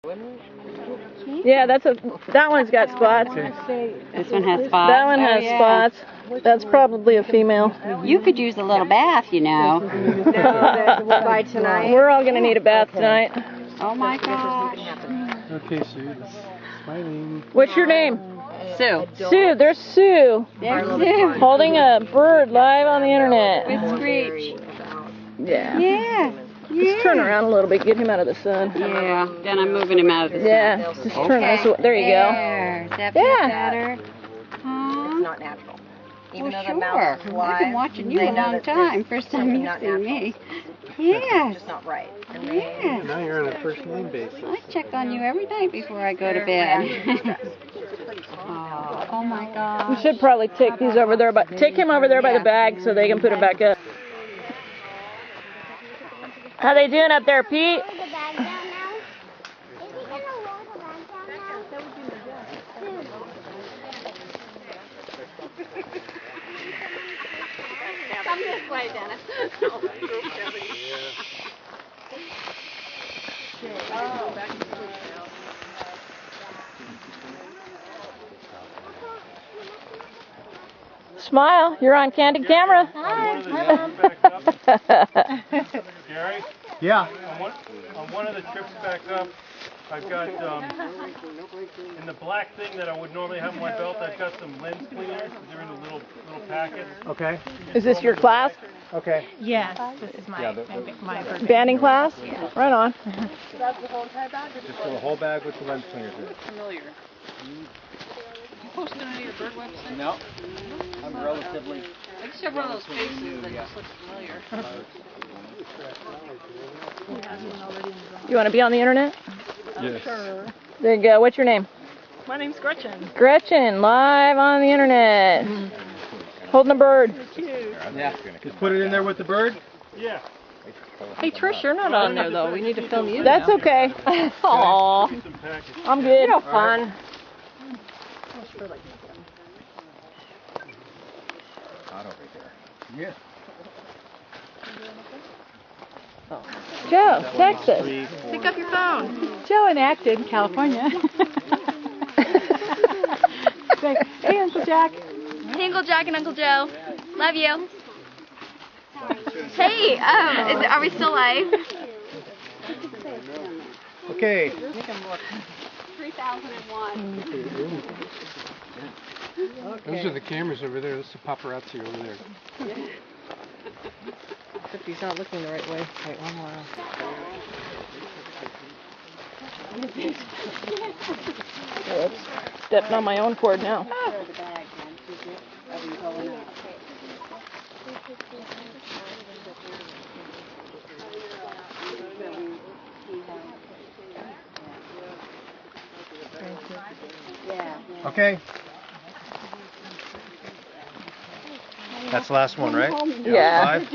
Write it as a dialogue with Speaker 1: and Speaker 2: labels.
Speaker 1: Yeah, that one's got spots.
Speaker 2: This one has spots?
Speaker 1: That one has spots. That's probably a female.
Speaker 2: You could use a little bath, you know.
Speaker 3: By tonight.
Speaker 1: We're all going to need a bath tonight.
Speaker 2: Oh my gosh.
Speaker 4: Okay, Sue. Smiling.
Speaker 1: What's your name?
Speaker 2: Sue.
Speaker 1: Sue. There's Sue.
Speaker 2: There's Sue.
Speaker 1: Holding a bird live on the internet.
Speaker 2: With Screech.
Speaker 1: Yeah.
Speaker 2: Yeah.
Speaker 1: Just turn around a little bit. Get him out of the sun.
Speaker 2: Yeah. Then I'm moving him out of the sun.
Speaker 1: Yeah. Just turn this way. There you
Speaker 2: go. Is that better?
Speaker 3: It's not natural. Even
Speaker 2: Well,
Speaker 3: though the
Speaker 2: sure.
Speaker 3: mouse is live,
Speaker 2: I've been watching you a long time. First time you've seen me.
Speaker 3: It's
Speaker 2: Yes.
Speaker 3: just not right.
Speaker 2: Yes.
Speaker 4: Now you're on a first name basis.
Speaker 2: I check on you every night before I go to bed. Oh my gosh.
Speaker 1: We should probably take these over there, but take him over there by the bag so they can put it back up. How they doing up there, Pete?
Speaker 2: Come this way, Dennis.
Speaker 1: Smile, you're on candid camera.
Speaker 5: Hi. Gary?
Speaker 4: Yeah.
Speaker 5: On one of the trips back up, I've got, in the black thing that I would normally have in my belt, I've got some lens cleaners. They're in a little packet.
Speaker 4: Okay.
Speaker 1: Is this your class?
Speaker 4: Okay.
Speaker 6: Yes, this is my birthday.
Speaker 1: Banding class? Right on.
Speaker 4: Just fill the whole bag with the lens cleaners in it.
Speaker 2: Familiar. You posted on your bird website?
Speaker 4: No. I'm relatively.
Speaker 2: I just have one of those faces that just looks familiar.
Speaker 1: You want to be on the internet?
Speaker 4: Yes.
Speaker 1: There you go. What's your name?
Speaker 6: My name's Gretchen.
Speaker 1: Gretchen, live on the internet. Holding a bird.
Speaker 4: Yeah. Just put it in there with the bird?
Speaker 5: Yeah.
Speaker 1: Hey Trish, you're not on there though. We need to film you. That's okay. Aww.
Speaker 5: Some packets.
Speaker 1: I'm good. You're fun.
Speaker 4: Not over there. Yeah.
Speaker 1: Joe, Texas.
Speaker 6: Pick up your phone. Joe in Acton, California. Say, hey, Uncle Jack.
Speaker 7: Hey, Uncle Jack and Uncle Joe. Love you. Hey, are we still live?
Speaker 4: Okay.
Speaker 2: 3001.
Speaker 4: Those are the cameras over there. That's the paparazzi over there.
Speaker 1: Except he's not looking the right way. Wait, one more. Whoops. Stepping on my own cord now.
Speaker 4: Okay. That's the last one, right?
Speaker 1: Yeah.
Speaker 4: 5?